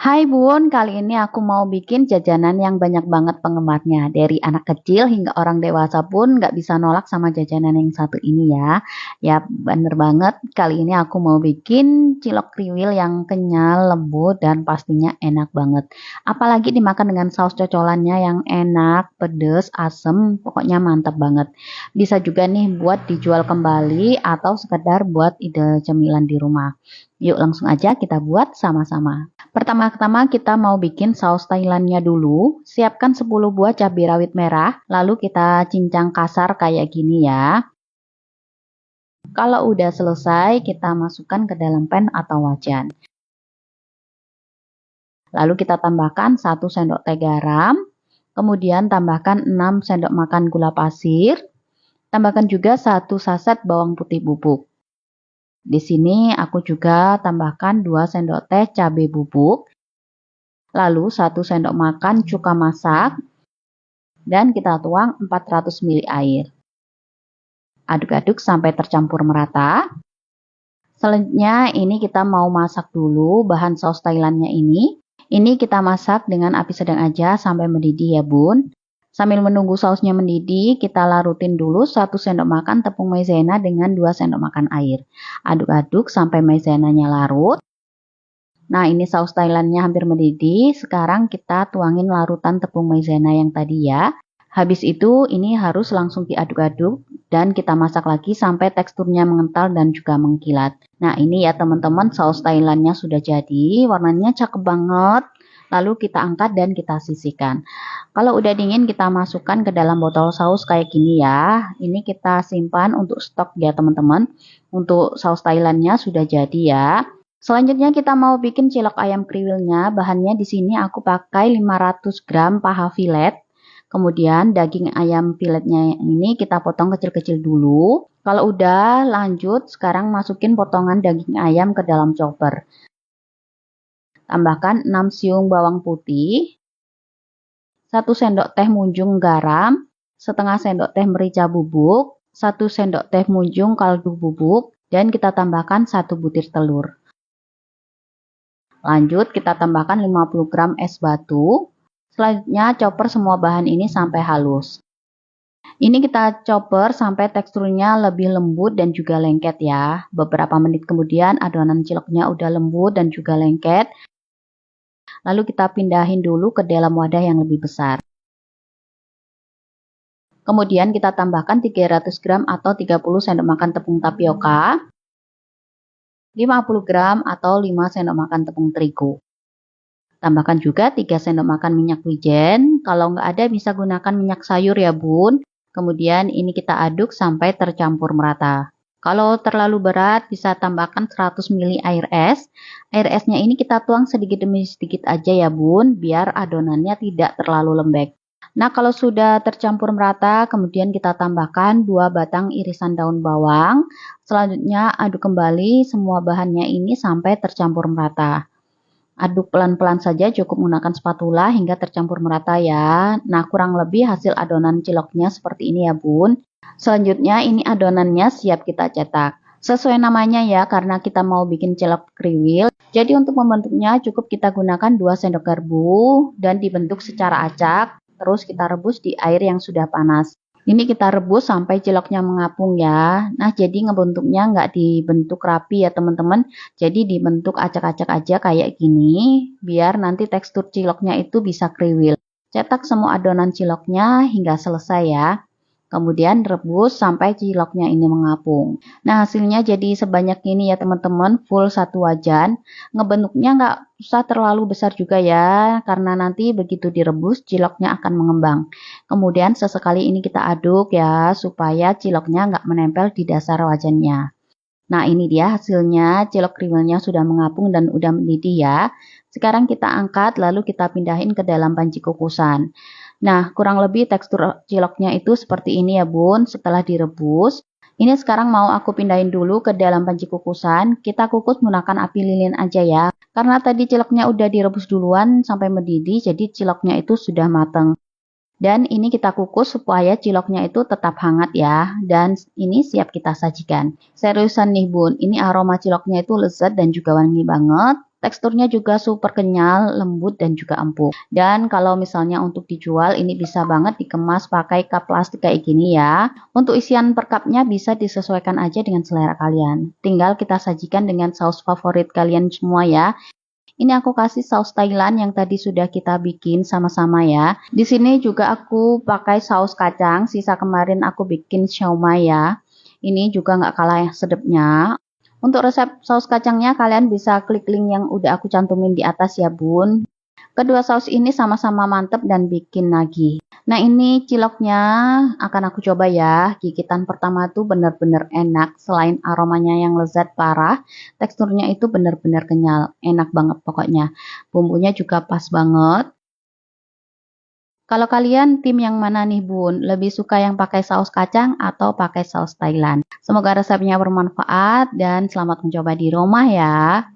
Hai Bun, kali ini aku mau bikin jajanan yang banyak banget penggemarnya. Dari anak kecil hingga orang dewasa pun nggak bisa nolak sama jajanan yang satu ini ya. Ya bener banget, kali ini aku mau bikin cilok kriwil yang kenyal, lembut, dan pastinya enak banget. Apalagi dimakan dengan saus cocolannya yang enak, pedes, asem, pokoknya mantap banget. Bisa juga nih buat dijual kembali atau sekedar buat ide cemilan di rumah. Yuk langsung aja kita buat sama-sama. Pertama-tama kita mau bikin saus Thailandnya dulu. Siapkan 10 buah cabai rawit merah, lalu kita cincang kasar kayak gini ya. Kalau udah selesai, kita masukkan ke dalam pan atau wajan. Lalu kita tambahkan 1 sendok teh garam, kemudian tambahkan 6 sendok makan gula pasir, tambahkan juga 1 saset bawang putih bubuk. Di sini aku juga tambahkan 2 sendok teh cabai bubuk, lalu 1 sendok makan cuka masak, dan kita tuang 400 ml air. Aduk-aduk sampai tercampur merata. Selanjutnya ini kita mau masak dulu bahan saus Thailandnya ini. Ini kita masak dengan api sedang aja sampai mendidih ya bun. Sambil menunggu sausnya mendidih, kita larutin dulu 1 sendok makan tepung maizena dengan 2 sendok makan air. Aduk-aduk sampai maizenanya larut. Nah, ini saus Thailandnya hampir mendidih. Sekarang kita tuangin larutan tepung maizena yang tadi ya. Habis itu, ini harus langsung diaduk-aduk dan kita masak lagi sampai teksturnya mengental dan juga mengkilat. Nah, ini ya teman-teman, saus Thailandnya sudah jadi. Warnanya cakep banget. Lalu kita angkat dan kita sisihkan. Kalau udah dingin, kita masukkan ke dalam botol saus kayak gini ya. Ini kita simpan untuk stok ya teman-teman. Untuk saus Thailandnya sudah jadi ya. Selanjutnya kita mau bikin cilok ayam kriwilnya. Bahannya di sini aku pakai 500 gram paha filet. Kemudian daging ayam filetnya ini kita potong kecil-kecil dulu. Kalau udah lanjut, sekarang masukin potongan daging ayam ke dalam chopper. Tambahkan 6 siung bawang putih, 1 sendok teh munjung garam, setengah sendok teh merica bubuk, 1 sendok teh munjung kaldu bubuk, dan kita tambahkan 1 butir telur. Lanjut kita tambahkan 50 gram es batu. Selanjutnya chopper semua bahan ini sampai halus. Ini kita chopper sampai teksturnya lebih lembut dan juga lengket ya. Beberapa menit kemudian adonan ciloknya udah lembut dan juga lengket. Lalu kita pindahin dulu ke dalam wadah yang lebih besar. Kemudian kita tambahkan 300 gram atau 30 sendok makan tepung tapioka, 50 gram atau 5 sendok makan tepung terigu. Tambahkan juga 3 sendok makan minyak wijen. Kalau nggak ada bisa gunakan minyak sayur ya bun. Kemudian ini kita aduk sampai tercampur merata. Kalau terlalu berat bisa tambahkan 100 ml air es. Air esnya ini kita tuang sedikit demi sedikit aja ya bun, biar adonannya tidak terlalu lembek. Nah kalau sudah tercampur merata, kemudian kita tambahkan 2 batang irisan daun bawang. Selanjutnya aduk kembali semua bahannya ini sampai tercampur merata. Aduk pelan-pelan saja, cukup menggunakan spatula hingga tercampur merata ya. Nah kurang lebih hasil adonan ciloknya seperti ini ya bun. Selanjutnya ini adonannya siap kita cetak. Sesuai namanya ya, karena kita mau bikin cilok kriwil. Jadi untuk membentuknya cukup kita gunakan 2 sendok garpu dan dibentuk secara acak. Terus kita rebus di air yang sudah panas. Ini kita rebus sampai ciloknya mengapung ya. Nah jadi ngebentuknya nggak dibentuk rapi ya teman-teman. Jadi dibentuk acak-acak aja kayak gini. Biar nanti tekstur ciloknya itu bisa kriwil. Cetak semua adonan ciloknya hingga selesai ya. Kemudian rebus sampai ciloknya ini mengapung. Nah hasilnya jadi sebanyak ini ya teman-teman, full 1 wajan. Ngebentuknya nggak usah terlalu besar juga ya, karena nanti begitu direbus ciloknya akan mengembang. Kemudian sesekali ini kita aduk ya, supaya ciloknya nggak menempel di dasar wajannya. Nah ini dia hasilnya, cilok kriwilnya sudah mengapung dan udah mendidih ya. Sekarang kita angkat lalu kita pindahin ke dalam panci kukusan. Nah, kurang lebih tekstur ciloknya itu seperti ini ya bun, setelah direbus. Ini sekarang mau aku pindahin dulu ke dalam panci kukusan. Kita kukus menggunakan api lilin aja ya. Karena tadi ciloknya udah direbus duluan sampai mendidih, jadi ciloknya itu sudah mateng. Dan ini kita kukus supaya ciloknya itu tetap hangat ya. Dan ini siap kita sajikan. Seriusan nih bun, ini aroma ciloknya itu lezat dan juga wangi banget. Teksturnya juga super kenyal, lembut, dan juga empuk. Dan kalau misalnya untuk dijual, ini bisa banget dikemas pakai cup plastik kayak gini ya. Untuk isian per cupnya bisa disesuaikan aja dengan selera kalian. Tinggal kita sajikan dengan saus favorit kalian semua ya. Ini aku kasih saus Thailand yang tadi sudah kita bikin sama-sama ya. Di sini juga aku pakai saus kacang, sisa kemarin aku bikin siomay ya. Ini juga nggak kalah sedapnya. Untuk resep saus kacangnya kalian bisa klik link yang udah aku cantumin di atas ya bun. Kedua saus ini sama-sama mantep dan bikin nagih. Nah ini ciloknya akan aku coba ya. Gigitan pertama tuh bener-bener enak. Selain aromanya yang lezat parah, teksturnya itu bener-bener kenyal. Enak banget pokoknya. Bumbunya juga pas banget. Kalau kalian tim yang mana nih bun? Lebih suka yang pakai saus kacang atau pakai saus Thailand? Semoga resepnya bermanfaat dan selamat mencoba di rumah ya.